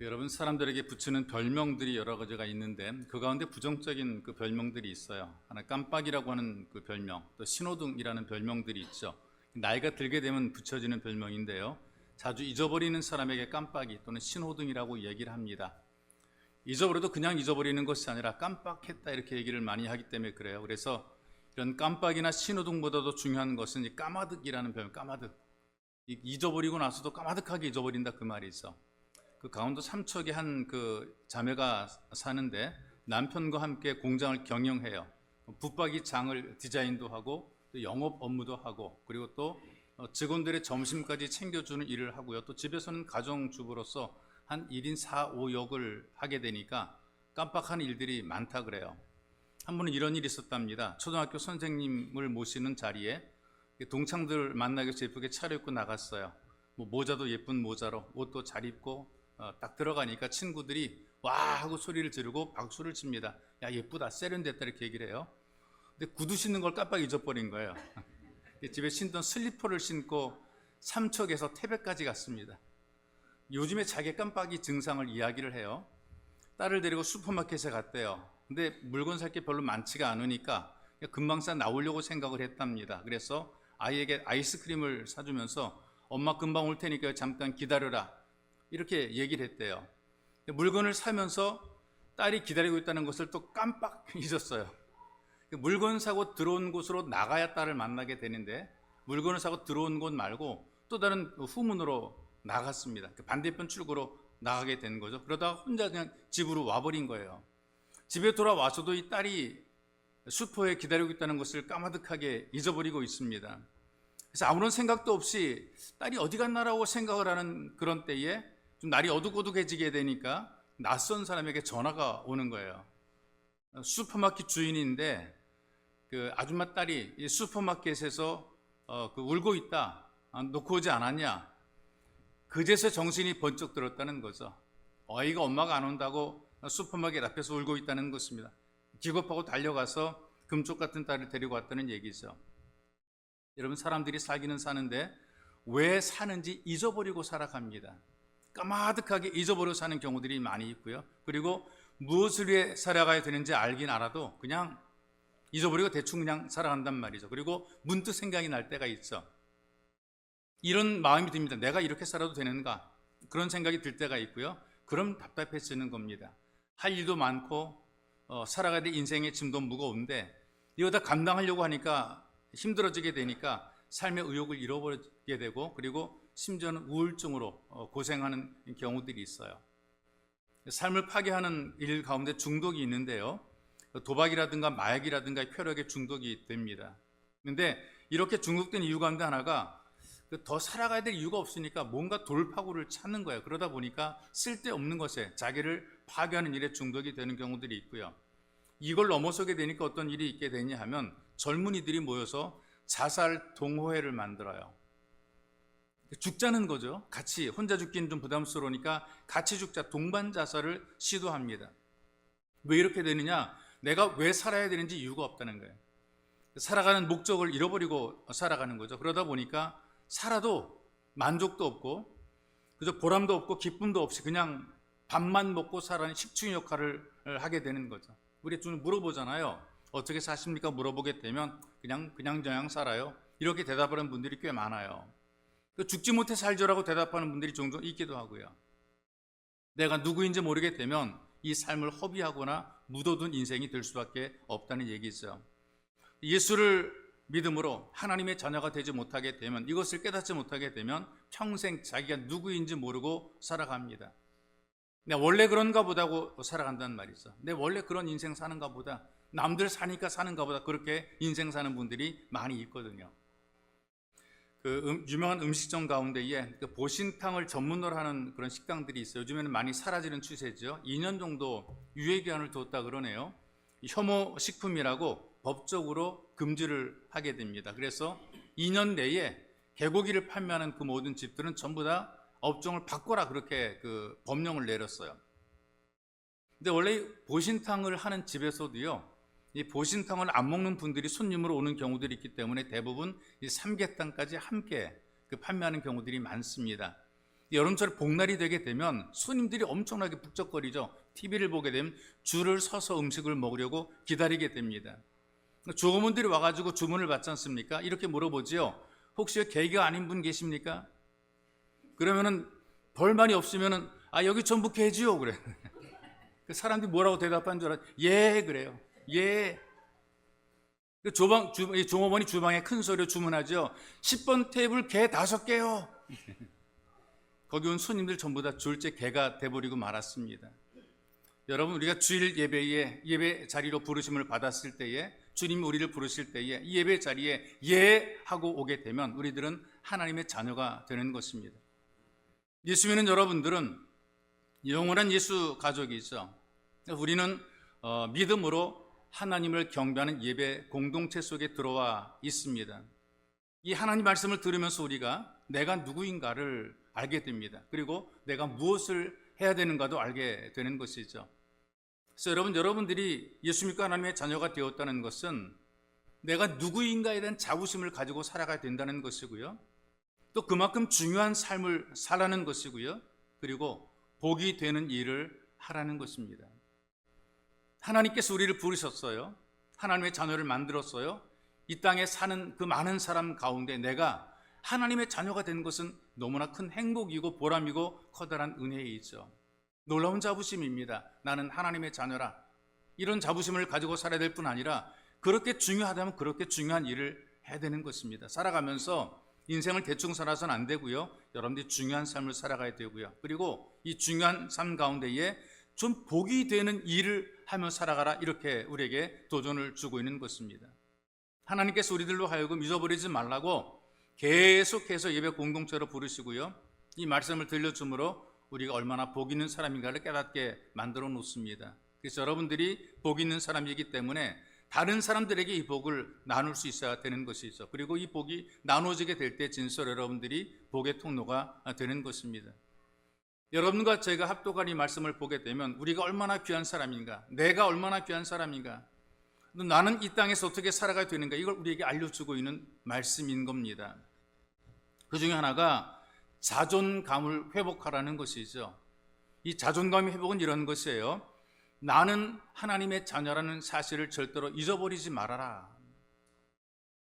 여러분 사람들에게 붙이는 별명들이 여러 가지가 있는데 그 가운데 부정적인 그 별명들이 있어요. 하나 깜빡이라고 하는 그 별명, 또 신호등이라는 별명들이 있죠. 나이가 들게 되면 붙여지는 별명인데요. 자주 잊어버리는 사람에게 깜빡이 또는 신호등이라고 얘기를 합니다. 잊어버려도 그냥 잊어버리는 것이 아니라 깜빡했다 이렇게 얘기를 많이 하기 때문에 그래요. 그래서 이런 깜빡이나 신호등보다도 중요한 것은 이 까마득이라는 별명, 까마득. 잊어버리고 나서도 까마득하게 잊어버린다 그 말이죠. 그 강원도 삼척에 한 그 자매가 사는데 남편과 함께 공장을 경영해요. 붙박이 장을 디자인도 하고 또 영업 업무도 하고 그리고 또 직원들의 점심까지 챙겨주는 일을 하고요. 또 집에서는 가정주부로서 한 1인 4, 5역을 하게 되니까 깜빡하는 일들이 많다 그래요. 한 번은 이런 일이 있었답니다. 초등학교 선생님을 모시는 자리에 동창들 만나기 위해서 예쁘게 차려입고 나갔어요. 모자도 예쁜 모자로 옷도 잘 입고 딱 들어가니까 친구들이 와 하고 소리를 지르고 박수를 칩니다. 야 예쁘다 세련됐다 이렇게 얘기를 해요. 근데 구두 신는 걸 깜빡 잊어버린 거예요. 집에 신던 슬리퍼를 신고 삼척에서 태백까지 갔습니다. 요즘에 자기 깜빡이 증상을 이야기를 해요. 딸을 데리고 슈퍼마켓에 갔대요. 근데 물건 살 게 별로 많지가 않으니까 금방싸 나오려고 생각을 했답니다. 그래서 아이에게 아이스크림을 사주면서 엄마 금방 올 테니까 잠깐 기다려라 이렇게 얘기를 했대요. 물건을 사면서 딸이 기다리고 있다는 것을 또 깜빡 잊었어요. 물건 사고 들어온 곳으로 나가야 딸을 만나게 되는데 물건을 사고 들어온 곳 말고 또 다른 후문으로 나갔습니다. 반대편 출구로 나가게 된 거죠. 그러다가 혼자 그냥 집으로 와버린 거예요. 집에 돌아와서도 이 딸이 슈퍼에 기다리고 있다는 것을 까마득하게 잊어버리고 있습니다. 그래서 아무런 생각도 없이 딸이 어디 갔나라고 생각을 하는 그런 때에 좀 날이 어둑어둑해지게 되니까 낯선 사람에게 전화가 오는 거예요. 슈퍼마켓 주인인데 그 아줌마 딸이 이 슈퍼마켓에서 울고 있다. 놓고 오지 않았냐? 그제서 정신이 번쩍 들었다는 거죠. 아이가 엄마가 안 온다고 슈퍼마켓 앞에서 울고 있다는 것입니다. 기겁하고 달려가서 금쪽 같은 딸을 데리고 왔다는 얘기죠. 여러분 사람들이 살기는 사는데 왜 사는지 잊어버리고 살아갑니다. 까마득하게 잊어버려 사는 경우들이 많이 있고요. 그리고 무엇을 위해 살아가야 되는지 알긴 알아도 그냥 잊어버리고 대충 그냥 살아간단 말이죠. 그리고 문득 생각이 날 때가 있어. 이런 마음이 듭니다. 내가 이렇게 살아도 되는가? 그런 생각이 들 때가 있고요. 그럼 답답해지는 겁니다. 할 일도 많고 살아가야 될 인생의 짐도 무거운데 이거 다 감당하려고 하니까 힘들어지게 되니까 삶의 의욕을 잃어버리게 되고 그리고 심지어는 우울증으로 고생하는 경우들이 있어요. 삶을 파괴하는 일 가운데 중독이 있는데요. 도박이라든가 마약이라든가 쾌락에 중독이 됩니다. 그런데 이렇게 중독된 이유 가운데 하나가 더 살아가야 될 이유가 없으니까 뭔가 돌파구를 찾는 거예요. 그러다 보니까 쓸데없는 것에 자기를 파괴하는 일에 중독이 되는 경우들이 있고요. 이걸 넘어서게 되니까 어떤 일이 있게 되냐 하면 젊은이들이 모여서 자살 동호회를 만들어요. 죽자는 거죠. 같이 혼자 죽기는 좀 부담스러우니까 같이 죽자 동반 자살을 시도합니다. 왜 이렇게 되느냐? 내가 왜 살아야 되는지 이유가 없다는 거예요. 살아가는 목적을 잃어버리고 살아가는 거죠. 그러다 보니까 살아도 만족도 없고 그저 보람도 없고 기쁨도 없이 그냥 밥만 먹고 살아가는 식충 역할을 하게 되는 거죠. 우리 좀 물어보잖아요. 어떻게 사십니까? 물어보게 되면 그냥 살아요. 이렇게 대답하는 분들이 꽤 많아요. 죽지 못해 살죠라고 대답하는 분들이 종종 있기도 하고요. 내가 누구인지 모르게 되면 이 삶을 허비하거나 묻어둔 인생이 될 수밖에 없다는 얘기죠. 예수를 믿음으로 하나님의 자녀가 되지 못하게 되면 이것을 깨닫지 못하게 되면 평생 자기가 누구인지 모르고 살아갑니다. 내가 원래 그런가 보다고 살아간다는 말이죠. 내 원래 그런 인생 사는가 보다 남들 사니까 사는가 보다 그렇게 인생 사는 분들이 많이 있거든요. 유명한 음식점 가운데에 보신탕을 전문으로 하는 그런 식당들이 있어요. 요즘에는 많이 사라지는 추세죠. 2년 정도 유예기한을 뒀다 그러네요. 혐오 식품이라고 법적으로 금지를 하게 됩니다. 그래서 2년 내에 개고기를 판매하는 그 모든 집들은 전부 다 업종을 바꿔라 그렇게 그 법령을 내렸어요. 근데 원래 보신탕을 하는 집에서도요. 이 보신탕을 안 먹는 분들이 손님으로 오는 경우들이 있기 때문에 대부분 이 삼계탕까지 함께 판매하는 경우들이 많습니다. 여름철에 복날이 되게 되면 손님들이 엄청나게 북적거리죠. TV를 보게 되면 줄을 서서 음식을 먹으려고 기다리게 됩니다. 종업원들이 와가지고 주문을 받지 않습니까? 이렇게 물어보지요. 혹시 계기가 아닌 분 계십니까? 그러면은 벌만이 없으면은 여기 전부 계지요 그래. 그 사람들이 뭐라고 대답하는 줄 알아요? 예 그래요. 예. 종업원이 주방에 큰 소리로 주문하죠. 10번 테이블 개 5개요. 거기 온 손님들 전부 다 졸제 개가 돼버리고 말았습니다. 여러분, 우리가 주일 예배 자리로 부르심을 받았을 때에, 주님이 우리를 부르실 때에 이 예배 자리에 예 하고 오게 되면 우리들은 하나님의 자녀가 되는 것입니다. 예수 믿는 여러분들은 영원한 예수 가족이죠. 우리는 믿음으로 하나님을 경배하는 예배 공동체 속에 들어와 있습니다. 이 하나님 말씀을 들으면서 우리가 내가 누구인가를 알게 됩니다. 그리고 내가 무엇을 해야 되는가도 알게 되는 것이죠. 그래서 여러분들이 예수 믿고 하나님의 자녀가 되었다는 것은 내가 누구인가에 대한 자부심을 가지고 살아가야 된다는 것이고요. 또 그만큼 중요한 삶을 살라는 것이고요. 그리고 복이 되는 일을 하라는 것입니다. 하나님께서 우리를 부르셨어요. 하나님의 자녀를 만들었어요. 이 땅에 사는 그 많은 사람 가운데 내가 하나님의 자녀가 된 것은 너무나 큰 행복이고 보람이고 커다란 은혜이죠. 놀라운 자부심입니다. 나는 하나님의 자녀라. 이런 자부심을 가지고 살아야 될 뿐 아니라 그렇게 중요하다면 그렇게 중요한 일을 해야 되는 것입니다. 살아가면서 인생을 대충 살아서는 안 되고요. 여러분들이 중요한 삶을 살아가야 되고요. 그리고 이 중요한 삶 가운데에 좀 복이 되는 일을 하며 살아가라, 이렇게 우리에게 도전을 주고 있는 것입니다. 하나님께서 우리들로 하여금 잊어버리지 말라고 계속해서 예배 공동체로 부르시고요. 이 말씀을 들려줌으로 우리가 얼마나 복 있는 사람인가를 깨닫게 만들어 놓습니다. 그래서 여러분들이 복 있는 사람이기 때문에 다른 사람들에게 이 복을 나눌 수 있어야 되는 것이죠. 그리고 이 복이 나눠지게 될 때 진짜 여러분들이 복의 통로가 되는 것입니다. 여러분과 제가 합독한 이 말씀을 보게 되면 우리가 얼마나 귀한 사람인가, 내가 얼마나 귀한 사람인가, 나는 이 땅에서 어떻게 살아가야 되는가, 이걸 우리에게 알려주고 있는 말씀인 겁니다. 그 중에 하나가 자존감을 회복하라는 것이죠. 이 자존감의 회복은 이런 것이에요. 나는 하나님의 자녀라는 사실을 절대로 잊어버리지 말아라.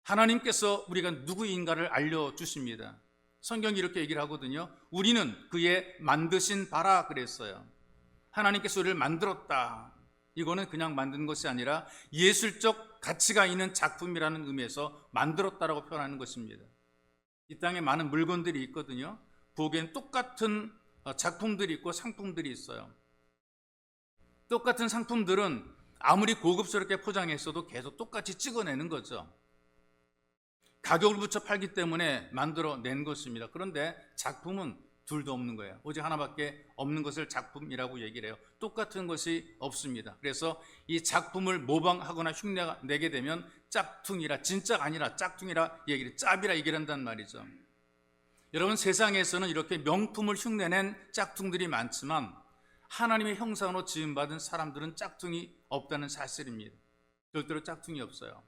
하나님께서 우리가 누구인가를 알려주십니다. 성경이 이렇게 얘기를 하거든요. 우리는 그의 만드신 바라 그랬어요. 하나님께서 우리를 만들었다. 이거는 그냥 만든 것이 아니라 예술적 가치가 있는 작품이라는 의미에서 만들었다라고 표현하는 것입니다. 이 땅에 많은 물건들이 있거든요. 보기엔 똑같은 작품들이 있고 상품들이 있어요. 똑같은 상품들은 아무리 고급스럽게 포장했어도 계속 똑같이 찍어내는 거죠. 가격을 붙여 팔기 때문에 만들어낸 것입니다. 그런데 작품은 둘도 없는 거예요. 오직 하나밖에 없는 것을 작품이라고 얘기를 해요. 똑같은 것이 없습니다. 그래서 이 작품을 모방하거나 흉내내게 되면 짝퉁이라, 진짜가 아니라 짝퉁이라 얘기를, 짭이라 얘기를 한단 말이죠. 여러분, 세상에서는 이렇게 명품을 흉내낸 짝퉁들이 많지만 하나님의 형상으로 지음받은 사람들은 짝퉁이 없다는 사실입니다. 절대로 짝퉁이 없어요.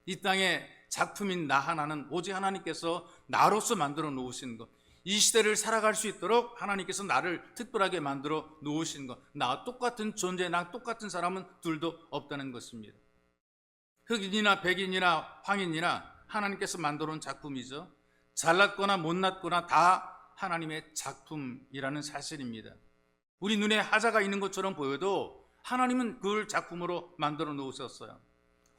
이 땅에 작품인 나 하나는 오직 하나님께서 나로서 만들어 놓으신 것, 이 시대를 살아갈 수 있도록 하나님께서 나를 특별하게 만들어 놓으신 것, 나와 똑같은 존재, 나 똑같은 사람은 둘도 없다는 것입니다. 흑인이나 백인이나 황인이나 하나님께서 만들어 놓은 작품이죠. 잘났거나 못났거나 다 하나님의 작품이라는 사실입니다. 우리 눈에 하자가 있는 것처럼 보여도 하나님은 그걸 작품으로 만들어 놓으셨어요.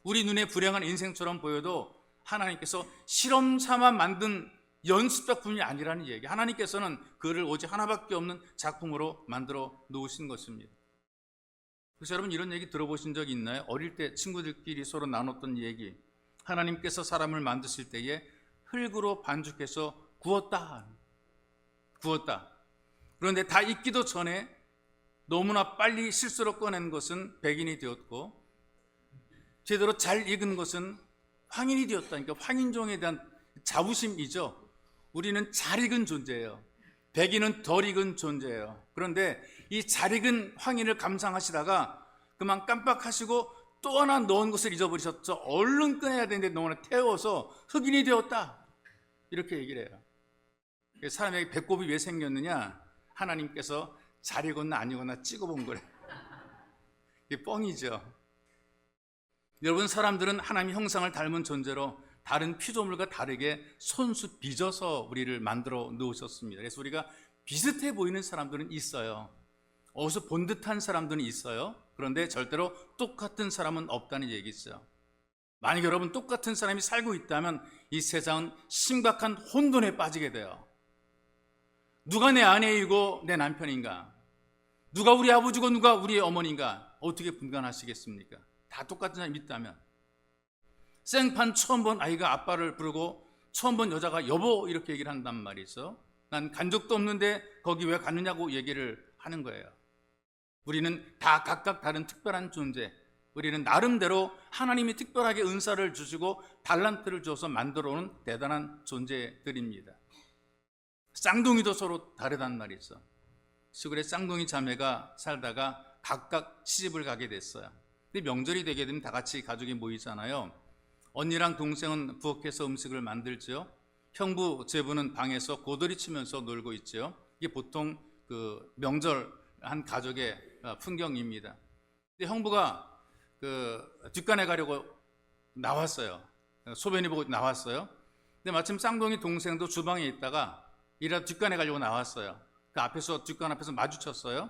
우리 눈에 불행한 인생처럼 보여도 하나님께서 실험 삼아 만든 연습 작품이 아니라는 얘기. 하나님께서는 그를 오직 하나밖에 없는 작품으로 만들어 놓으신 것입니다. 그래서 여러분, 이런 얘기 들어보신 적 있나요? 어릴 때 친구들끼리 서로 나눴던 얘기. 하나님께서 사람을 만드실 때에 흙으로 반죽해서 구웠다. 그런데 다 익기도 전에 너무나 빨리 실수로 꺼낸 것은 백인이 되었고, 제대로 잘 익은 것은 황인이 되었다. 그러니까 황인종에 대한 자부심이죠. 우리는 잘 익은 존재예요. 백인은 덜 익은 존재예요. 그런데 이 잘 익은 황인을 감상하시다가 그만 깜빡하시고 또 하나 넣은 것을 잊어버리셨죠. 얼른 꺼내야 되는데 너무나 태워서 흑인이 되었다. 이렇게 얘기를 해요. 사람에게 배꼽이 왜 생겼느냐? 하나님께서 잘 익었나 안 익었나 찍어본 거래. 이게 뻥이죠. 여러분, 사람들은 하나님의 형상을 닮은 존재로 다른 피조물과 다르게 손수 빚어서 우리를 만들어 놓으셨습니다. 그래서 우리가 비슷해 보이는 사람들은 있어요. 어디서 본 듯한 사람들은 있어요. 그런데 절대로 똑같은 사람은 없다는 얘기죠. 만약 여러분 똑같은 사람이 살고 있다면 이 세상은 심각한 혼돈에 빠지게 돼요. 누가 내 아내이고 내 남편인가? 누가 우리 아버지고 누가 우리 어머니인가? 어떻게 분간하시겠습니까? 다 똑같은 사람이 있다면. 생판 처음 본 아이가 아빠를 부르고 처음 본 여자가 여보 이렇게 얘기를 한단 말이죠. 난 간 적도 없는데 거기 왜 갔느냐고 얘기를 하는 거예요. 우리는 다 각각 다른 특별한 존재, 우리는 나름대로 하나님이 특별하게 은사를 주시고 달란트를 줘서 만들어 온 대단한 존재들입니다. 쌍둥이도 서로 다르단 말이죠. 시골에 쌍둥이 자매가 살다가 각각 시집을 가게 됐어요. 근데 명절이 되게 되면 다 같이 가족이 모이잖아요. 언니랑 동생은 부엌에서 음식을 만들죠. 형부, 제부는 방에서 고돌이 치면서 놀고 있죠. 이게 보통 그 명절 한 가족의 풍경입니다. 근데 형부가 그 뒷간에 가려고 나왔어요. 소변이 보고 나왔어요. 근데 마침 쌍둥이 동생도 주방에 있다가 이라 뒷간에 가려고 나왔어요. 그 앞에서 뒷간 앞에서 마주쳤어요.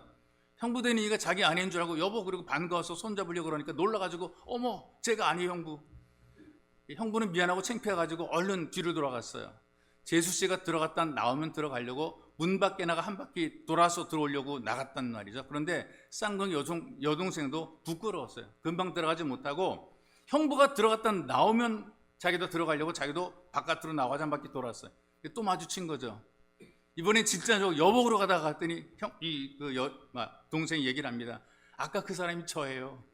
형부 되는 이가 자기 아내인 줄 알고 여보 그리고 반가워서 손잡으려고 그러니까 놀라가지고 어머 제가 아니에요 형부. 형부는 미안하고 창피해가지고 얼른 뒤로 돌아갔어요. 재수씨가 들어갔다 나오면 들어가려고 문 밖에 나가 한 바퀴 돌아서 들어오려고 나갔단 말이죠. 그런데 쌍둥이 여동생도 부끄러웠어요. 금방 들어가지 못하고 형부가 들어갔다 나오면 자기도 들어가려고 자기도 바깥으로 나와서 한 바퀴 돌았어요. 또 마주친 거죠. 이번엔 진짜 저 여복으로 가다가 갔더니 동생이 얘기를 합니다. 아까 그 사람이 저예요.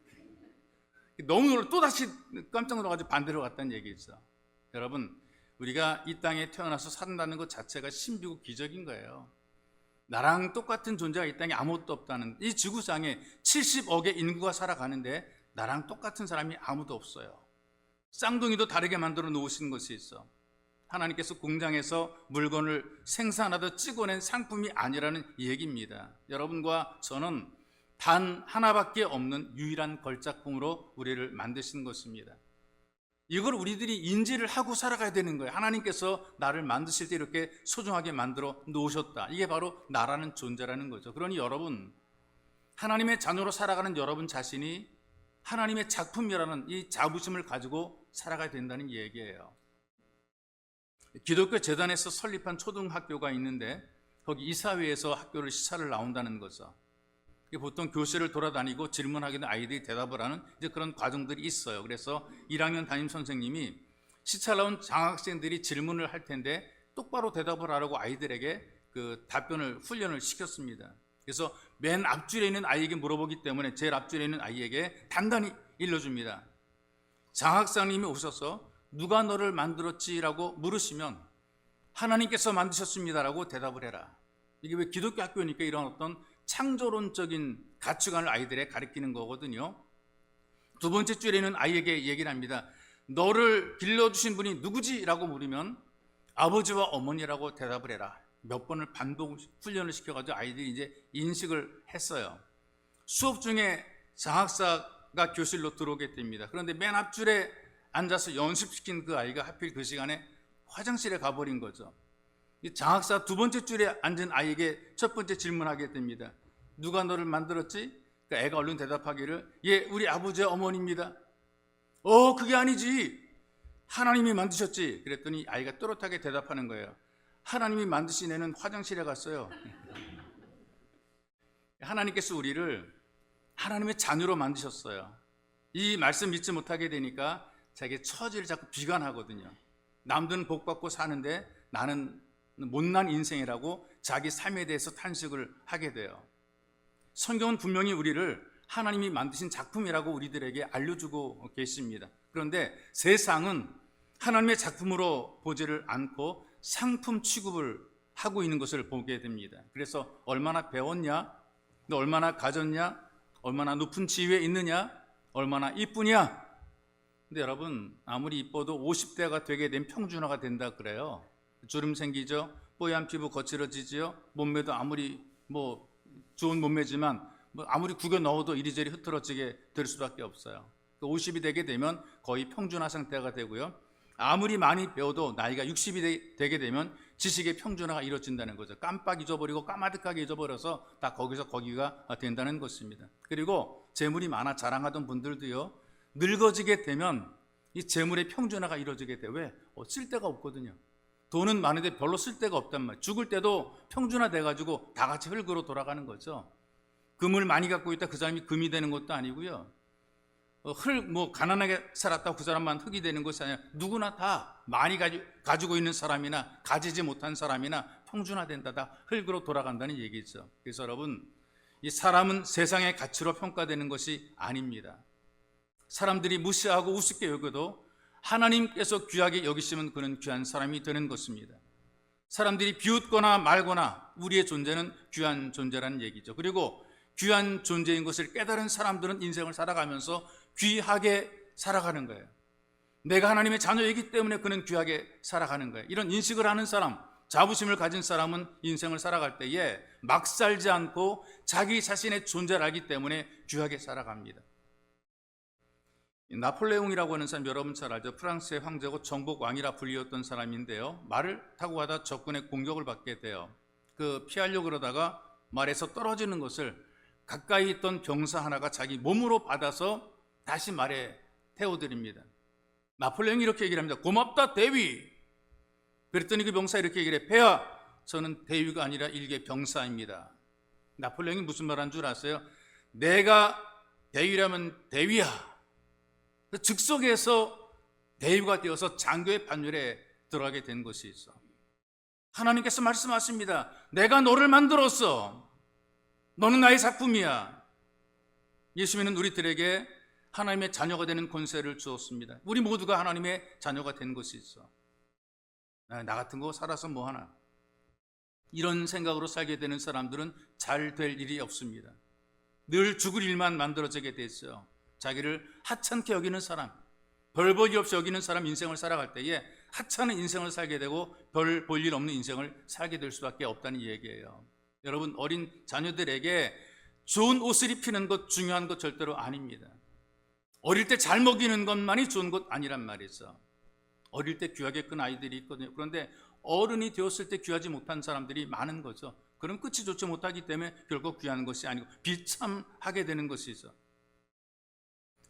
너무 놀라 또다시 깜짝 놀라가지고 반대로 갔다는 얘기죠. 여러분, 우리가 이 땅에 태어나서 산다는 것 자체가 신비고 기적인 거예요. 나랑 똑같은 존재가 이 땅에 아무것도 없다는, 이 지구상에 70억의 인구가 살아가는데 나랑 똑같은 사람이 아무도 없어요. 쌍둥이도 다르게 만들어 놓으신 것이 있어. 하나님께서 공장에서 물건을 생산하다 찍어낸 상품이 아니라는 얘기입니다. 여러분과 저는 단 하나밖에 없는 유일한 걸작품으로 우리를 만드신 것입니다. 이걸 우리들이 인지를 하고 살아가야 되는 거예요. 하나님께서 나를 만드실 때 이렇게 소중하게 만들어 놓으셨다. 이게 바로 나라는 존재라는 거죠. 그러니 여러분, 하나님의 자녀로 살아가는 여러분 자신이 하나님의 작품이라는 이 자부심을 가지고 살아가야 된다는 얘기예요. 기독교 재단에서 설립한 초등학교가 있는데 거기 이사회에서 학교를 시찰을 나온다는 거죠. 보통 교실을 돌아다니고 질문하게 된 아이들이 대답을 하는 이제 그런 과정들이 있어요. 그래서 1학년 담임 선생님이 시찰 나온 장학생들이 질문을 할 텐데 똑바로 대답을 하라고 아이들에게 그 답변을 훈련을 시켰습니다. 그래서 맨 앞줄에 있는 아이에게 물어보기 때문에 제일 앞줄에 있는 아이에게 단단히 일러줍니다. 장학사님이 오셔서 누가 너를 만들었지라고 물으시면 하나님께서 만드셨습니다라고 대답을 해라. 이게 왜 기독교 학교니까 이런 어떤 창조론적인 가치관을 아이들에 가르치는 거거든요. 두 번째 줄에 있는 아이에게 얘기를 합니다. 너를 길러주신 분이 누구지? 라고 물으면 아버지와 어머니라고 대답을 해라. 몇 번을 반복 훈련을 시켜가지고 아이들이 이제 인식을 했어요. 수업 중에 장학사가 교실로 들어오게 됩니다. 그런데 맨 앞줄에 앉아서 연습시킨 그 아이가 하필 그 시간에 화장실에 가버린 거죠. 장학사 두 번째 줄에 앉은 아이에게 첫 번째 질문하게 됩니다. 누가 너를 만들었지? 그러니까 애가 얼른 대답하기를 예, 우리 아버지의 어머니입니다. 그게 아니지. 하나님이 만드셨지. 그랬더니 아이가 또렷하게 대답하는 거예요. 하나님이 만드신 애는 화장실에 갔어요. 하나님께서 우리를 하나님의 자녀로 만드셨어요. 이 말씀 믿지 못하게 되니까 자기 처지를 자꾸 비관하거든요. 남들은 복 받고 사는데 나는 못난 인생이라고 자기 삶에 대해서 탄식을 하게 돼요. 성경은 분명히 우리를 하나님이 만드신 작품이라고 우리들에게 알려주고 계십니다. 그런데 세상은 하나님의 작품으로 보지를 않고 상품 취급을 하고 있는 것을 보게 됩니다. 그래서 얼마나 배웠냐? 너 얼마나 가졌냐? 얼마나 높은 지위에 있느냐? 얼마나 이쁘냐? 근데 여러분, 아무리 이뻐도 50대가 되게 되면 평준화가 된다 그래요. 주름 생기죠? 뽀얀 피부 거칠어지지요. 몸매도 아무리 좋은 몸매지만 아무리 구겨 넣어도 이리저리 흐트러지게 될 수밖에 없어요. 50이 되게 되면 거의 평준화 상태가 되고요. 아무리 많이 배워도 나이가 60이 되게 되면 지식의 평준화가 이루어진다는 거죠. 깜빡 잊어버리고 까마득하게 잊어버려서 다 거기서 거기가 된다는 것입니다. 그리고 재물이 많아 자랑하던 분들도요, 늙어지게 되면 이 재물의 평준화가 이루어지게 돼요. 왜? 쓸 데가 없거든요. 돈은 많은데 별로 쓸 데가 없단 말이에요. 죽을 때도 평준화 돼가지고 다 같이 흙으로 돌아가는 거죠. 금을 많이 갖고 있다 그 사람이 금이 되는 것도 아니고요. 가난하게 살았다고 그 사람만 흙이 되는 것이 아니라 누구나 다 많이 가지고 있는 사람이나 가지지 못한 사람이나 평준화된다, 다 흙으로 돌아간다는 얘기죠. 그래서 여러분, 이 사람은 세상의 가치로 평가되는 것이 아닙니다. 사람들이 무시하고 우습게 여겨도 하나님께서 귀하게 여기시면 그는 귀한 사람이 되는 것입니다. 사람들이 비웃거나 말거나 우리의 존재는 귀한 존재라는 얘기죠. 그리고 귀한 존재인 것을 깨달은 사람들은 인생을 살아가면서 귀하게 살아가는 거예요. 내가 하나님의 자녀이기 때문에 그는 귀하게 살아가는 거예요. 이런 인식을 하는 사람, 자부심을 가진 사람은 인생을 살아갈 때에 막 살지 않고 자기 자신의 존재를 알기 때문에 귀하게 살아갑니다. 나폴레옹이라고 하는 사람 여러분 잘 알죠? 프랑스의 황제고 정복왕이라 불리웠던 사람인데요, 말을 타고 가다 적군의 공격을 받게 돼요. 피하려고 그러다가 말에서 떨어지는 것을 가까이 있던 병사 하나가 자기 몸으로 받아서 다시 말에 태워드립니다. 나폴레옹이 이렇게 얘기를 합니다. 고맙다 대위. 그랬더니 그 병사 이렇게 얘기를 해. 폐하, 저는 대위가 아니라 일개 병사입니다. 나폴레옹이 무슨 말한 줄 아세요? 내가 대위라면 대위야. 즉석에서 대위가 되어서 장교의 반열에 들어가게 된 것이 있어. 하나님께서 말씀하십니다. 내가 너를 만들었어. 너는 나의 작품이야. 예수님은 우리들에게 하나님의 자녀가 되는 권세를 주었습니다. 우리 모두가 하나님의 자녀가 된 것이 있어. 나 같은 거 살아서 뭐하나. 이런 생각으로 살게 되는 사람들은 잘 될 일이 없습니다. 늘 죽을 일만 만들어지게 됐어요. 자기를 하찮게 여기는 사람, 별 볼 일 없이 여기는 사람 인생을 살아갈 때에 하찮은 인생을 살게 되고 별 볼 일 없는 인생을 살게 될 수밖에 없다는 얘기예요. 여러분, 어린 자녀들에게 좋은 옷을 입히는 것 중요한 것 절대로 아닙니다. 어릴 때 잘 먹이는 것만이 좋은 것 아니란 말이죠. 어릴 때 귀하게 큰 아이들이 있거든요. 그런데 어른이 되었을 때 귀하지 못한 사람들이 많은 거죠. 그럼 끝이 좋지 못하기 때문에 결국 귀한 것이 아니고 비참하게 되는 것이죠.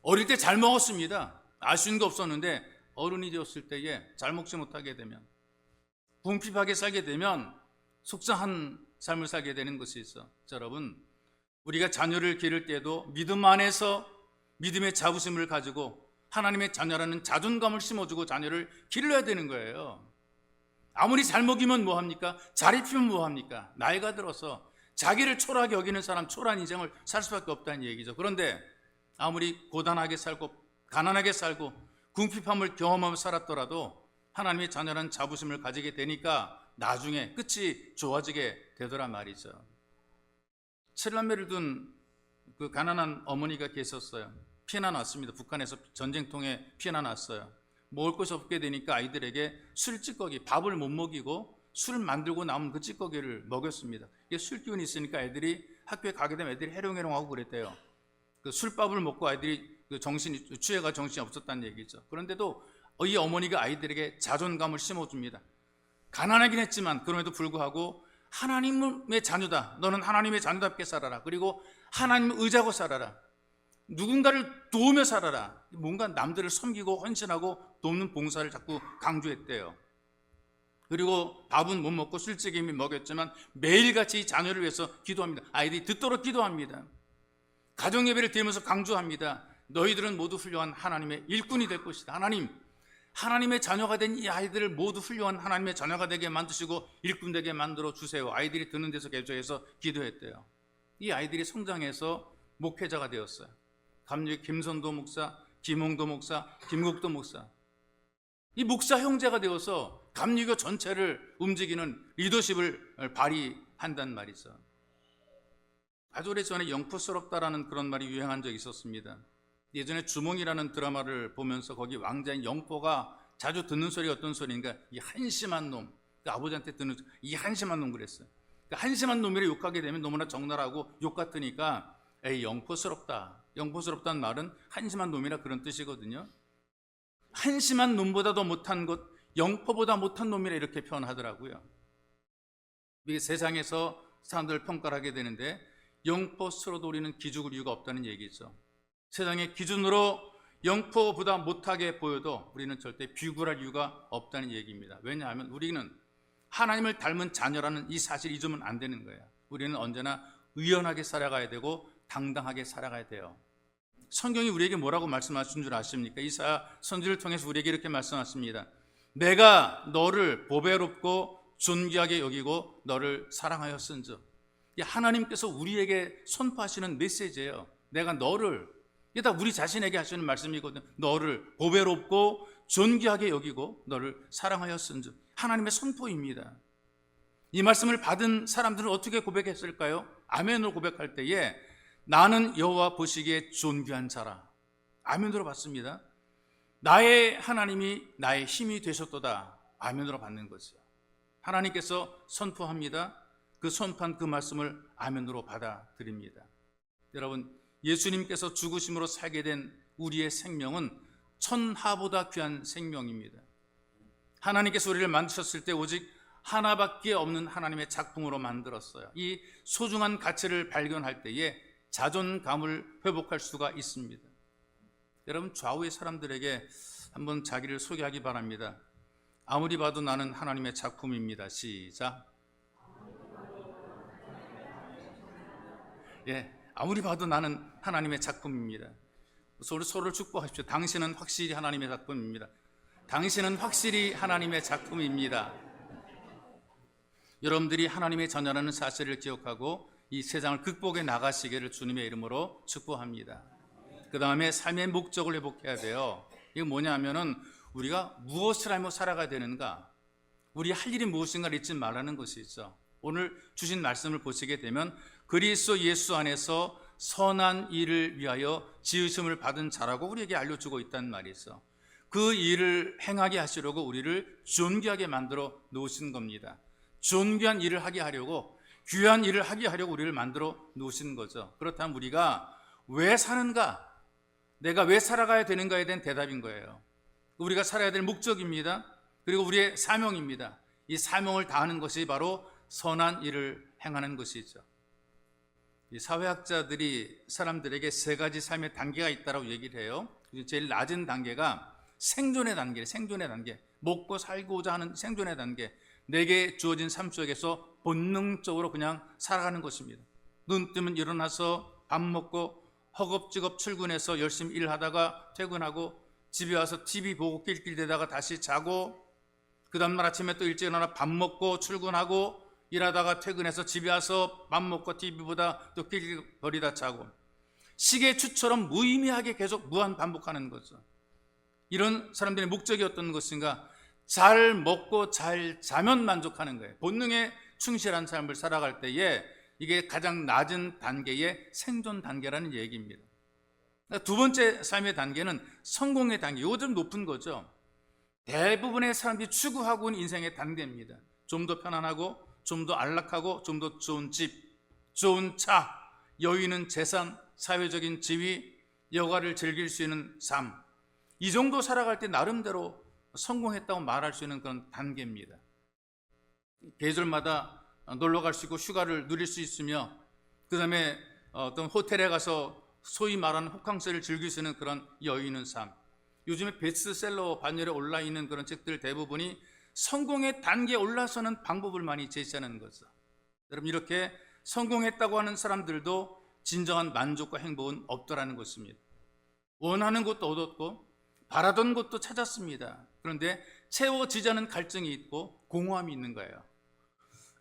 어릴 때 잘 먹었습니다. 아쉬운 거 없었는데 어른이 되었을 때에 잘 먹지 못하게 되면, 궁핍하게 살게 되면 속상한 삶을 살게 되는 것이 있어. 여러분, 우리가 자녀를 기를 때도 믿음 안에서 믿음의 자부심을 가지고 하나님의 자녀라는 자존감을 심어주고 자녀를 길러야 되는 거예요. 아무리 잘 먹이면 뭐합니까? 잘 입히면 뭐합니까? 나이가 들어서 자기를 초라하게 여기는 사람, 초라한 인생을 살 수밖에 없다는 얘기죠. 그런데 아무리 고단하게 살고 가난하게 살고 궁핍함을 경험하며 살았더라도 하나님의 자녀라는 자부심을 가지게 되니까 나중에 끝이 좋아지게 되더란 말이죠. 7남매를 둔 그 가난한 어머니가 계셨어요. 피난 왔습니다. 북한에서 전쟁통에 피난 왔어요. 먹을 것이 없게 되니까 아이들에게 술찌꺼기, 밥을 못 먹이고 술 만들고 남은 그 찌꺼기를 먹였습니다. 이게 술 기운이 있으니까 애들이 학교에 가게 되면 애들이 해롱해롱하고 그랬대요. 그 술밥을 먹고 아이들이 취해가 정신이 없었다는 얘기죠. 그런데도 이 어머니가 아이들에게 자존감을 심어줍니다. 가난하긴 했지만 그럼에도 불구하고 하나님의 자녀다. 너는 하나님의 자녀답게 살아라. 그리고 하나님을 의지하고 살아라. 누군가를 도우며 살아라. 뭔가 남들을 섬기고 헌신하고 돕는 봉사를 자꾸 강조했대요. 그리고 밥은 못 먹고 술찌개미 먹였지만 매일같이 자녀를 위해서 기도합니다. 아이들이 듣도록 기도합니다. 가정예배를 드리면서 강조합니다. 너희들은 모두 훌륭한 하나님의 일꾼이 될 것이다. 하나님의 자녀가 된 이 아이들을 모두 훌륭한 하나님의 자녀가 되게 만드시고 일꾼 되게 만들어 주세요. 아이들이 듣는 데서 계속해서 기도했대요. 이 아이들이 성장해서 목회자가 되었어요. 감리교 김선도 목사, 김홍도 목사, 김국도 목사. 이 목사 형제가 되어서 감리교 전체를 움직이는 리더십을 발휘한단 말이죠. 아주 오래전에 영포스럽다라는 그런 말이 유행한 적이 있었습니다. 예전에 주몽이라는 드라마를 보면서 거기 왕자인 영포가 자주 듣는 소리가 어떤 소리인가, 이 한심한 놈, 그 아버지한테 듣는 이 한심한 놈 그랬어요. 그 한심한 놈이라 욕하게 되면 너무나 적나라하고 욕 같으니까 에이 영포스럽다. 영포스럽다는 말은 한심한 놈이라 그런 뜻이거든요. 한심한 놈보다 더 못한 것, 영포보다 못한 놈이라 이렇게 표현하더라고요. 이게 세상에서 사람들을 평가를 하게 되는데 영포스러도 우리는 기죽을 이유가 없다는 얘기죠. 세상의 기준으로 영포보다 못하게 보여도 우리는 절대 비굴할 이유가 없다는 얘기입니다. 왜냐하면 우리는 하나님을 닮은 자녀라는 이 사실 잊으면 안 되는 거예요. 우리는 언제나 의연하게 살아가야 되고 당당하게 살아가야 돼요. 성경이 우리에게 뭐라고 말씀하신 줄 아십니까? 이사야 선지를 통해서 우리에게 이렇게 말씀하십니다. 내가 너를 보배롭고 존귀하게 여기고 너를 사랑하였은즉. 하나님께서 우리에게 선포하시는 메시지예요. 내가 너를, 이게 다 우리 자신에게 하시는 말씀이거든요. 너를 보배롭고 존귀하게 여기고 너를 사랑하였은즉. 하나님의 선포입니다. 이 말씀을 받은 사람들은 어떻게 고백했을까요? 아멘으로 고백할 때에 나는 여호와 보시기에 존귀한 자라. 아멘으로 받습니다. 나의 하나님이 나의 힘이 되셨도다. 아멘으로 받는 거죠. 하나님께서 선포합니다. 그 선포한 그 말씀을 아멘으로 받아들입니다. 여러분, 예수님께서 죽으심으로 살게 된 우리의 생명은 천하보다 귀한 생명입니다. 하나님께서 우리를 만드셨을 때 오직 하나밖에 없는 하나님의 작품으로 만들었어요. 이 소중한 가치를 발견할 때에 자존감을 회복할 수가 있습니다. 여러분, 좌우의 사람들에게 한번 자기를 소개하기 바랍니다. 아무리 봐도 나는 하나님의 작품입니다. 시작. 아무리 봐도 나는 하나님의 작품입니다. 서로를 축복하십시오. 당신은 확실히 하나님의 작품입니다. 당신은 확실히 하나님의 작품입니다. 여러분들이 하나님의 자녀라는 사실을 기억하고 이 세상을 극복해 나가시기를 주님의 이름으로 축복합니다. 그 다음에 삶의 목적을 회복해야 돼요. 이게 뭐냐면은 우리가 무엇을 하며 살아가야 되는가, 우리 할 일이 무엇인가를 잊지 말라는 것이죠. 오늘 주신 말씀을 보시게 되면 그리스도 예수 안에서 선한 일을 위하여 지으심을 받은 자라고 우리에게 알려주고 있다는 말이 있어. 그 일을 행하게 하시려고 우리를 존귀하게 만들어 놓으신 겁니다. 존귀한 일을 하게 하려고, 귀한 일을 하게 하려고 우리를 만들어 놓으신 거죠. 그렇다면 우리가 왜 사는가, 내가 왜 살아가야 되는가에 대한 대답인 거예요. 우리가 살아야 될 목적입니다. 그리고 우리의 사명입니다. 이 사명을 다하는 것이 바로 선한 일을 행하는 것이죠. 이 사회학자들이 사람들에게 세 가지 삶의 단계가 있다고 얘기를 해요. 제일 낮은 단계가 생존의 단계예요. 생존의 단계, 먹고 살고자 하는 생존의 단계. 내게 주어진 삶 속에서 본능적으로 그냥 살아가는 것입니다. 눈 뜨면 일어나서 밥 먹고 허겁지겁 출근해서 열심히 일하다가 퇴근하고 집에 와서 TV 보고 낄낄대다가 다시 자고, 그 다음날 아침에 또 일찍 일어나 밥 먹고 출근하고 일하다가 퇴근해서 집에 와서 밥 먹고 TV 보다 또 낄낄거리다 자고, 시계추처럼 무의미하게 계속 무한 반복하는 거죠. 이런 사람들의 목적이 어떤 것인가? 잘 먹고 잘 자면 만족하는 거예요. 본능에 충실한 삶을 살아갈 때에 이게 가장 낮은 단계의 생존 단계라는 얘기입니다. 두 번째 삶의 단계는 성공의 단계. 이거 좀 높은 거죠. 대부분의 사람들이 추구하고 있는 인생의 단계입니다. 좀 더 편안하고, 좀 더 안락하고, 좀 더 좋은 집, 좋은 차, 여유 있는 재산, 사회적인 지위, 여가를 즐길 수 있는 삶. 이 정도 살아갈 때 나름대로 성공했다고 말할 수 있는 그런 단계입니다. 계절마다 놀러 갈 수 있고 휴가를 누릴 수 있으며, 그 다음에 어떤 호텔에 가서 소위 말하는 호캉스를 즐길 수 있는 그런 여유 있는 삶. 요즘에 베스트셀러 반열에 올라 있는 그런 책들 대부분이 성공의 단계에 올라서는 방법을 많이 제시하는 거죠. 여러분, 이렇게 성공했다고 하는 사람들도 진정한 만족과 행복은 없더라는 것입니다. 원하는 것도 얻었고 바라던 것도 찾았습니다. 그런데 채워지지 않은 갈증이 있고 공허함이 있는 거예요.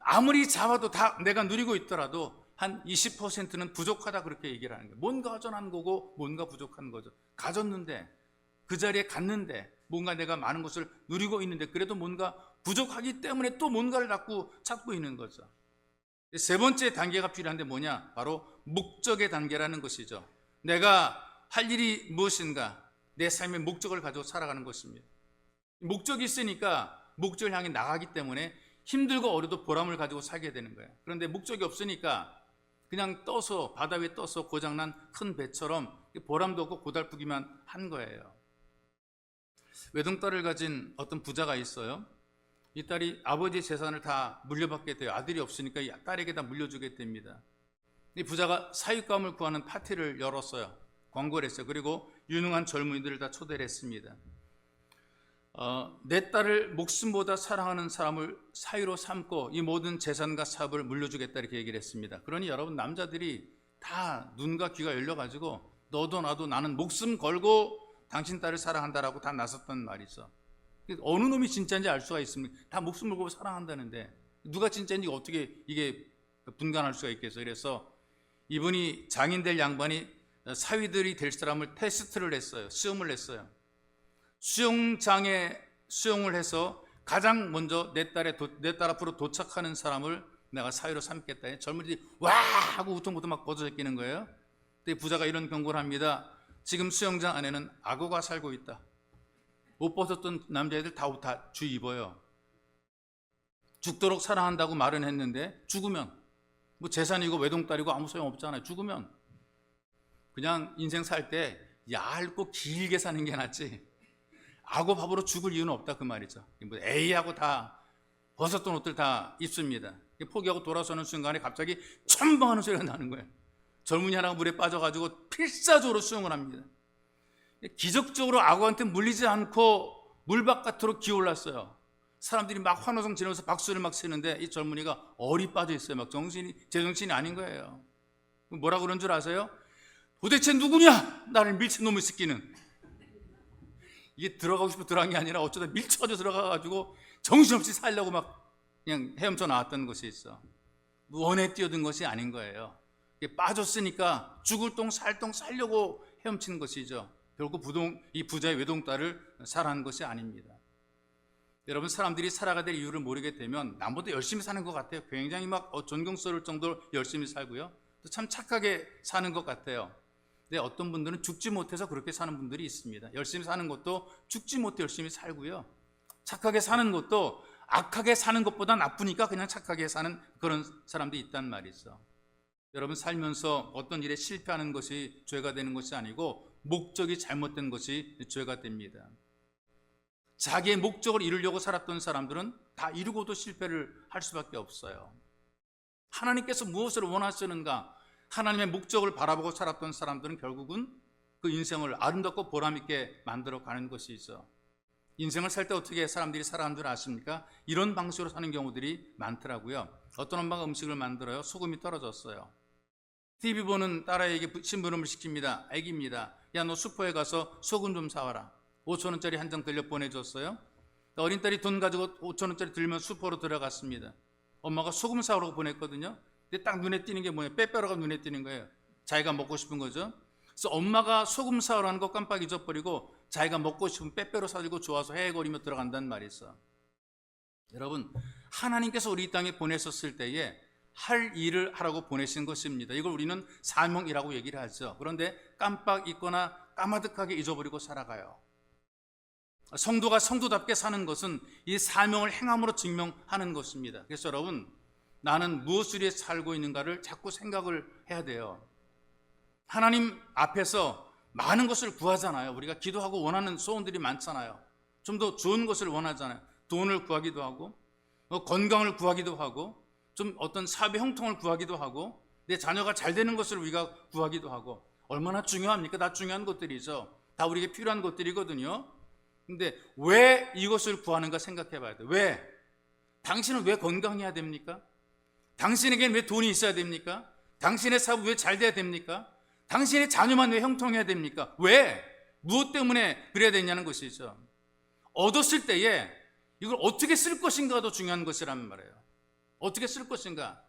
아무리 잡아도 다 내가 누리고 있더라도 한 20%는 부족하다, 그렇게 얘기를 하는 거예요. 뭔가 허전한 거고 뭔가 부족한 거죠. 가졌는데, 그 자리에 갔는데, 뭔가 내가 많은 것을 누리고 있는데 그래도 뭔가 부족하기 때문에 또 뭔가를 자꾸 찾고 있는 거죠. 세 번째 단계가 필요한데 뭐냐? 바로 목적의 단계라는 것이죠. 내가 할 일이 무엇인가, 내 삶의 목적을 가지고 살아가는 것입니다. 목적이 있으니까 목적을 향해 나가기 때문에 힘들고 어려도 보람을 가지고 살게 되는 거예요. 그런데 목적이 없으니까 그냥 떠서, 바다 위에 떠서 고장난 큰 배처럼 보람도 없고 고달프기만 한 거예요. 외동딸을 가진 어떤 부자가 있어요. 이 딸이 아버지의 재산을 다 물려받게 돼요. 아들이 없으니까 이 딸에게 다 물려주게 됩니다. 이 부자가 사윗감을 구하는 파티를 열었어요. 광고를 했어요. 그리고 유능한 젊은이들을 다 초대를 했습니다. 내 딸을 목숨보다 사랑하는 사람을 사위로 삼고 이 모든 재산과 사업을 물려주겠다 이렇게 얘기를 했습니다. 그러니 여러분, 남자들이 다 눈과 귀가 열려가지고 너도 나도 나는 목숨 걸고 당신 딸을 사랑한다라고 다 나섰단 말이죠. 어느 놈이 진짜인지 알 수가 있습니까? 다 목숨 걸고 사랑한다는데 누가 진짜인지 어떻게 이게 분간할 수가 있겠어요. 그래서 이분이 장인 될 양반이 사위들이 될 사람을 테스트를 했어요. 시험을 했어요. 수영장에 수영을 해서 가장 먼저 내 딸 앞으로 도착하는 사람을 내가 사위로 삼겠다. 젊은이들이 와 하고 우통부터 막 벗어져 끼는 거예요. 근데 부자가 이런 경고를 합니다. 지금 수영장 안에는 악어가 살고 있다. 옷 벗었던 남자애들 다 옷 다 주 입어요. 죽도록 사랑한다고 말은 했는데 죽으면 뭐 재산이고 외동딸이고 아무 소용 없잖아요. 죽으면 그냥 인생 살 때 얇고 길게 사는 게 낫지 악어 밥으로 죽을 이유는 없다 그 말이죠. 뭐 에이하고 다 벗었던 옷들 다 입습니다. 포기하고 돌아서는 순간에 갑자기 첨벙하는 소리가 나는 거예요. 젊은이 하나가 물에 빠져가지고 필사적으로 수영을 합니다. 기적적으로 악어한테 물리지 않고 물 바깥으로 기어올랐어요. 사람들이 막 환호성 지르면서 박수를 막 치는데 이 젊은이가 얼이 빠져 있어요. 막 제정신이 아닌 거예요. 뭐라 그런 줄 아세요? 도대체 누구냐? 나를 밀친 놈의 새끼는. 이게 들어가고 싶어 들어간 게 아니라 어쩌다 밀쳐져 들어가가지고 정신없이 살려고 막 그냥 헤엄쳐 나왔던 것이 있어. 원에 뛰어든 것이 아닌 거예요. 빠졌으니까 죽을 똥 살 똥 살려고 헤엄치는 것이죠. 결국 이 부자의 외동딸을 사랑한 것이 아닙니다. 여러분, 사람들이 살아가야 될 이유를 모르게 되면 남보다 열심히 사는 것 같아요. 굉장히 막 존경스러울 정도로 열심히 살고요. 또 참 착하게 사는 것 같아요. 근데 어떤 분들은 죽지 못해서 그렇게 사는 분들이 있습니다. 열심히 사는 것도 죽지 못해 열심히 살고요. 착하게 사는 것도 악하게 사는 것보다 나쁘니까 그냥 착하게 사는 그런 사람들이 있단 말이죠. 여러분, 살면서 어떤 일에 실패하는 것이 죄가 되는 것이 아니고 목적이 잘못된 것이 죄가 됩니다. 자기의 목적을 이루려고 살았던 사람들은 다 이루고도 실패를 할 수밖에 없어요. 하나님께서 무엇을 원하시는가? 하나님의 목적을 바라보고 살았던 사람들은 결국은 그 인생을 아름답고 보람있게 만들어 가는 것이죠. 인생을 살 때 어떻게 사람들이 살아가는 줄 아십니까? 이런 방식으로 사는 경우들이 많더라고요. 어떤 엄마가 음식을 만들어요. 소금이 떨어졌어요. TV 보는 딸아이에게 심부름을 시킵니다. 애기입니다. 야, 너 슈퍼에 가서 소금 좀 사와라. 5,000원짜리 한 장 들려 보내줬어요. 어린 딸이 돈 가지고 5,000원짜리 들면 슈퍼로 들어갔습니다. 엄마가 소금 사오라고 보냈거든요. 근데 딱 눈에 띄는 게 뭐예요? 빼빼로가 눈에 띄는 거예요. 자기가 먹고 싶은 거죠. 그래서 엄마가 소금 사오라는 거 깜빡 잊어버리고 자기가 먹고 싶은 빼빼로 사들고 좋아서 헤헤거리며 들어간다는 말이 있어. 여러분, 하나님께서 우리 이 땅에 보내셨을 때에 할 일을 하라고 보내신 것입니다. 이걸 우리는 사명이라고 얘기를 하죠. 그런데 깜빡 잊거나 까마득하게 잊어버리고 살아가요. 성도가 성도답게 사는 것은 이 사명을 행함으로 증명하는 것입니다. 그래서 여러분, 나는 무엇을 위해 살고 있는가를 자꾸 생각을 해야 돼요. 하나님 앞에서 많은 것을 구하잖아요. 우리가 기도하고 원하는 소원들이 많잖아요. 좀 더 좋은 것을 원하잖아요. 돈을 구하기도 하고 건강을 구하기도 하고 좀 어떤 사업의 형통을 구하기도 하고 내 자녀가 잘 되는 것을 우리가 구하기도 하고 얼마나 중요합니까? 다 중요한 것들이죠. 다 우리에게 필요한 것들이거든요. 근데 왜 이것을 구하는가 생각해 봐야 돼요. 왜? 당신은 왜 건강해야 됩니까? 당신에게는 왜 돈이 있어야 됩니까? 당신의 사업이 왜 잘 돼야 됩니까? 당신의 자녀만 왜 형통해야 됩니까? 왜? 무엇 때문에 그래야 되냐는 것이죠. 얻었을 때에 이걸 어떻게 쓸 것인가가 더 중요한 것이란 말이에요. 어떻게 쓸 것인가?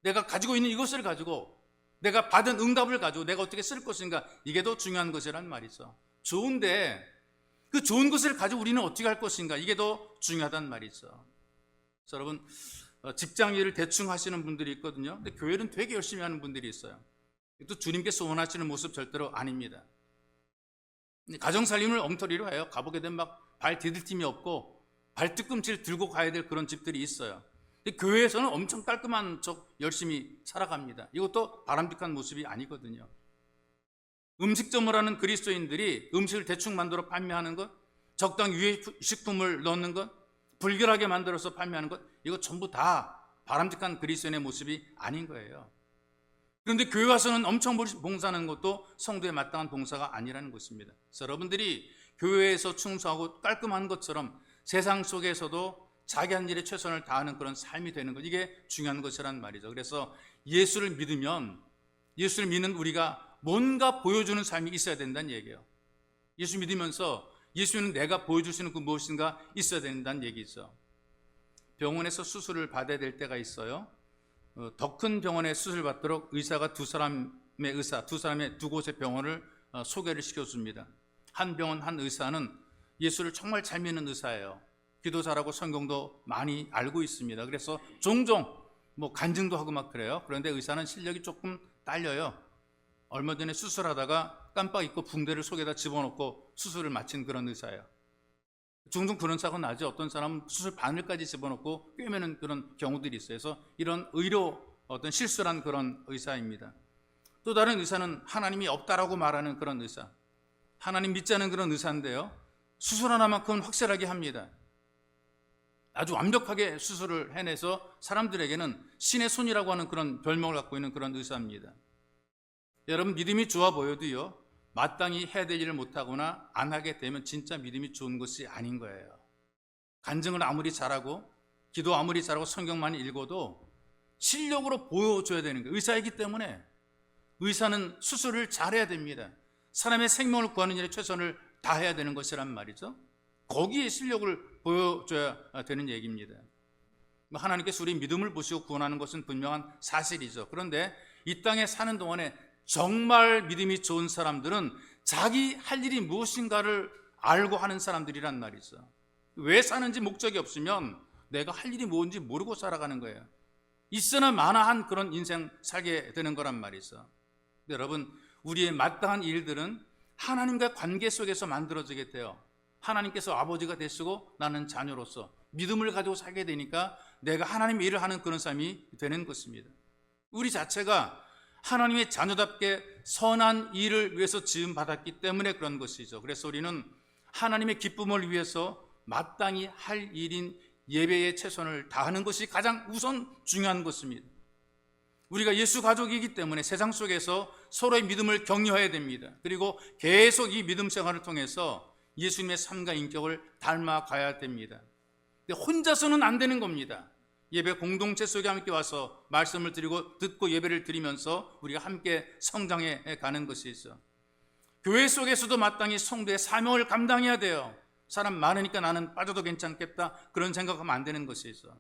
내가 가지고 있는 이것을 가지고 내가 받은 응답을 가지고 내가 어떻게 쓸 것인가? 이게 더 중요한 것이란 말이죠. 좋은데 그 좋은 것을 가지고 우리는 어떻게 할 것인가? 이게 더 중요하단 말이죠. 그래서 여러분, 직장 일을 대충 하시는 분들이 있거든요. 근데 교회는 되게 열심히 하는 분들이 있어요. 또 주님께서 원하시는 모습 절대로 아닙니다. 가정 살림을 엉터리로 해요. 가보게 되면 막 발 디딜 틈이 없고 발뒤꿈치를 들고 가야 될 그런 집들이 있어요. 근데 교회에서는 엄청 깔끔한 척 열심히 살아갑니다. 이것도 바람직한 모습이 아니거든요. 음식점을 하는 그리스도인들이 음식을 대충 만들어 판매하는 것, 적당 유해식품을 넣는 것, 불결하게 만들어서 판매하는 것, 이거 전부 다 바람직한 그리스도인의 모습이 아닌 거예요. 그런데 교회 와서는 엄청 봉사하는 것도 성도에 마땅한 봉사가 아니라는 것입니다. 그래서 여러분들이 교회에서 충성하고 깔끔한 것처럼 세상 속에서도 자기 한 일에 최선을 다하는 그런 삶이 되는 것, 이게 중요한 것이란 말이죠. 그래서 예수를 믿으면, 예수를 믿는 우리가 뭔가 보여주는 삶이 있어야 된다는 얘기예요. 예수 믿으면서 예수는 내가 보여주시는 그 무엇인가 있어야 된다는 얘기죠. 병원에서 수술을 받아야 될 때가 있어요. 더 큰 병원에 수술 받도록 의사가 두 사람의 두 곳의 병원을 소개를 시켜줍니다. 한 병원 한 의사는 예수를 정말 잘 믿는 의사예요. 기도 잘하고 성경도 많이 알고 있습니다. 그래서 종종 간증도 하고 막 그래요. 그런데 의사는 실력이 조금 딸려요. 얼마 전에 수술하다가 깜빡 잊고 붕대를 속에다 집어넣고 수술을 마친 그런 의사예요. 종종 그런 사고가 나죠. 어떤 사람은 수술 바늘까지 집어넣고 꿰매는 그런 경우들이 있어요. 그래서 이런 의료 어떤 실수란 그런 의사입니다. 또 다른 의사는 하나님이 없다라고 말하는 그런 의사, 하나님 믿지 않은 그런 의사인데요, 수술 하나만큼은 확실하게 합니다. 아주 완벽하게 수술을 해내서 사람들에게는 신의 손이라고 하는 그런 별명을 갖고 있는 그런 의사입니다. 여러분, 믿음이 좋아 보여도요, 마땅히 해야 될 일을 못하거나 안 하게 되면 진짜 믿음이 좋은 것이 아닌 거예요. 간증을 아무리 잘하고 기도 아무리 잘하고 성경만 읽어도 실력으로 보여줘야 되는 거예요. 의사이기 때문에 의사는 수술을 잘해야 됩니다. 사람의 생명을 구하는 일에 최선을 다해야 되는 것이란 말이죠. 거기에 실력을 보여줘야 되는 얘기입니다. 하나님께서 우리 믿음을 보시고 구원하는 것은 분명한 사실이죠. 그런데 이 땅에 사는 동안에 정말 믿음이 좋은 사람들은 자기 할 일이 무엇인가를 알고 하는 사람들이란 말이죠. 왜 사는지 목적이 없으면 내가 할 일이 뭔지 모르고 살아가는 거예요. 있으나 마나한 그런 인생 살게 되는 거란 말이죠. 여러분, 우리의 마땅한 일들은 하나님과의 관계 속에서 만들어지게 돼요. 하나님께서 아버지가 되시고 나는 자녀로서 믿음을 가지고 살게 되니까 내가 하나님의 일을 하는 그런 삶이 되는 것입니다. 우리 자체가 하나님의 자녀답게 선한 일을 위해서 지음받았기 때문에 그런 것이죠. 그래서 우리는 하나님의 기쁨을 위해서 마땅히 할 일인 예배에 최선을 다하는 것이 가장 우선 중요한 것입니다. 우리가 예수 가족이기 때문에 세상 속에서 서로의 믿음을 격려해야 됩니다. 그리고 계속 이 믿음 생활을 통해서 예수님의 삶과 인격을 닮아가야 됩니다. 근데 혼자서는 안 되는 겁니다. 예배 공동체 속에 함께 와서 말씀을 드리고 듣고 예배를 드리면서 우리가 함께 성장해 가는 것이 있어. 교회 속에서도 마땅히 성도의 사명을 감당해야 돼요. 사람 많으니까 나는 빠져도 괜찮겠다, 그런 생각하면 안 되는 것이 있어.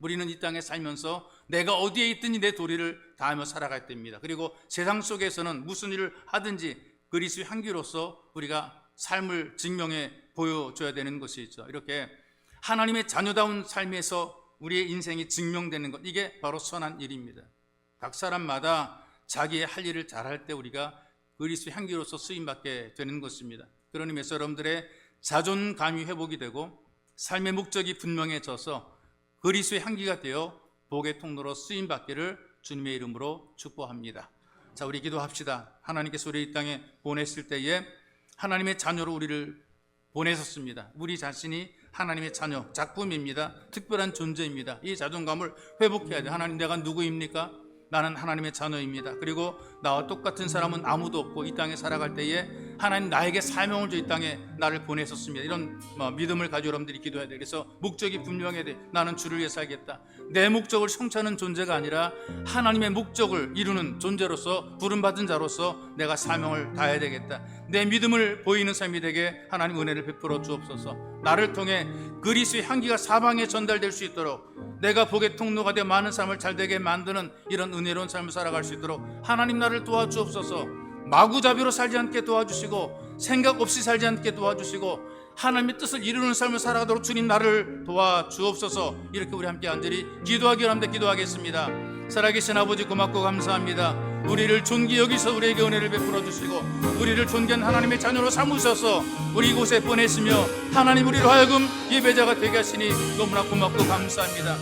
우리는 이 땅에 살면서 내가 어디에 있든지 내 도리를 다하며 살아갈 때입니다. 그리고 세상 속에서는 무슨 일을 하든지 그리스도의 향기로서 우리가 삶을 증명해 보여줘야 되는 것이 있죠. 이렇게 하나님의 자녀다운 삶에서 우리의 인생이 증명되는 것, 이게 바로 선한 일입니다. 각 사람마다 자기의 할 일을 잘할 때 우리가 그리스도의 향기로서 쓰임받게 되는 것입니다. 그런 의미에서 여러분들의 자존감이 회복이 되고 삶의 목적이 분명해져서 그리스도의 향기가 되어 복의 통로로 쓰임받기를 주님의 이름으로 축복합니다. 자, 우리 기도합시다. 하나님께서 우리 이 땅에 보냈을 때에 하나님의 자녀로 우리를 보내셨습니다. 우리 자신이 하나님의 자녀, 작품입니다. 특별한 존재입니다. 이 자존감을 회복해야 돼. 하나님, 내가 누구입니까? 나는 하나님의 자녀입니다. 그리고 나와 똑같은 사람은 아무도 없고 이 땅에 살아갈 때에 하나님 나에게 사명을 줘 이 땅에 나를 보내셨습니다. 이런 믿음을 가지고 여러분들이 기도해야 돼. 그래서 목적이 분명해야 돼. 나는 주를 위해 살겠다. 내 목적을 성취하는 존재가 아니라 하나님의 목적을 이루는 존재로서, 부름받은 자로서 내가 사명을 다해야 되겠다. 내 믿음을 보이는 삶이 되게 하나님 은혜를 베풀어 주옵소서. 나를 통해 그리스도의 향기가 사방에 전달될 수 있도록, 내가 복의 통로가 되어 많은 삶을 잘되게 만드는 이런 은혜로운 삶을 살아갈 수 있도록 하나님 나를 도와주옵소서. 마구잡이로 살지 않게 도와주시고 생각 없이 살지 않게 도와주시고 하나님의 뜻을 이루는 삶을 살아가도록 주님 나를 도와주옵소서. 이렇게 우리 함께 간절히 기도하기 원합니다. 기도하겠습니다. 살아계신 아버지, 고맙고 감사합니다. 우리를 존귀 여기서 우리에게 은혜를 베풀어 주시고 우리를 존귀한 하나님의 자녀로 삼으셔서 우리 이곳에 보내시며 하나님 우리로 하여금 예배자가 되게 하시니 너무나 고맙고 감사합니다.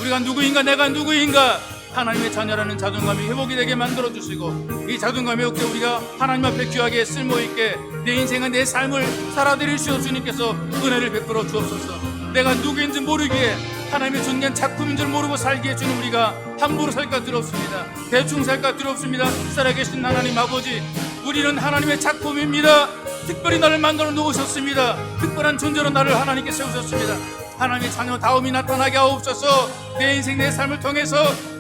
우리가 누구인가, 내가 누구인가, 하나님의 자녀라는 자존감이 회복이 되게 만들어 주시고 이 자존감이 없게 우리가 하나님 앞에 귀하게 쓸모있게 내 인생은 내 삶을 살아드리시오. 주님께서 은혜를 베풀어 주옵소서. 내가 누구인지 모르기에 하나님의 존귀한 작품인 줄 모르고 살기에 주는 우리가 함부로 살까 두렵습니다. 대충 살까 두렵습니다. 살아계신 하나님 아버지, 우리는 하나님의 작품입니다. 특별히 나를 만들어 놓으셨습니다. 특별한 존재로 나를 하나님께 세우셨습니다. 하나님의 자녀다움이 나타나게 하옵소서. 내 인생 내 삶을 통해서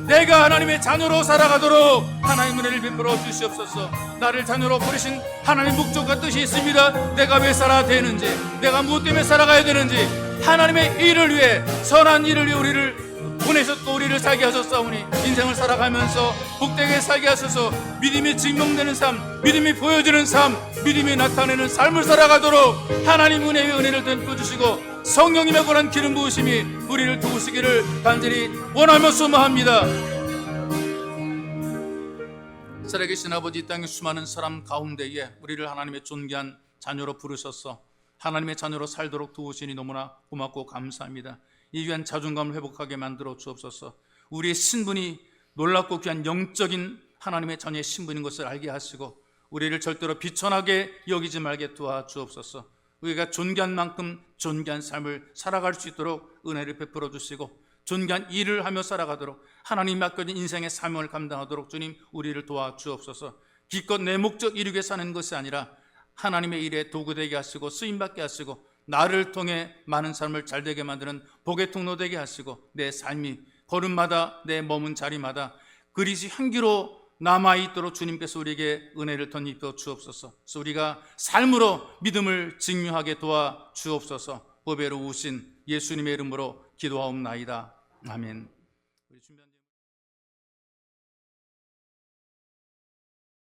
내가 하나님의 자녀로 살아가도록 하나님 은혜를 베풀어 주시옵소서. 나를 자녀로 부르신 하나님의 목적과 뜻이 있습니다. 내가 왜 살아야 되는지, 내가 무엇 때문에 살아가야 되는지, 하나님의 일을 위해, 선한 일을 위해 우리를 보내셨고 우리를 살게 하셨사오니 인생을 살아가면서 복되게 살게 하셔서 믿음이 증명되는 삶, 믿음이 보여지는 삶, 믿음이 나타내는 삶을 살아가도록 하나님 은혜의 은혜를 덧입어주시고 성령님의 권한 기름 부으심이 우리를 도우시기를 간절히 원하며 소망합니다. 살아계신 아버지, 이 땅의 수많은 사람 가운데에 우리를 하나님의 존귀한 자녀로 부르셔서 하나님의 자녀로 살도록 도우시니 너무나 고맙고 감사합니다. 이 귀한 자존감을 회복하게 만들어 주옵소서. 우리의 신분이 놀랍고 귀한 영적인 하나님의 자녀의 신분인 것을 알게 하시고 우리를 절대로 비천하게 여기지 말게 도와주옵소서. 우리가 존귀한 만큼 존귀한 삶을 살아갈 수 있도록 은혜를 베풀어 주시고 존귀한 일을 하며 살아가도록 하나님 맡겨진 인생의 사명을 감당하도록 주님 우리를 도와주옵소서. 기껏 내 목적 이루게 사는 것이 아니라 하나님의 일에 도구되게 하시고 쓰임받게 하시고 나를 통해 많은 삶을 잘되게 만드는 복의 통로 되게 하시고 내 삶이 걸음마다 내 머문 자리마다 그리스 향기로 남아있도록 주님께서 우리에게 은혜를 덧입혀 주옵소서. 그래서 우리가 삶으로 믿음을 증명하게 도와 주옵소서. 보배로 우신 예수님의 이름으로 기도하옵나이다. 아멘.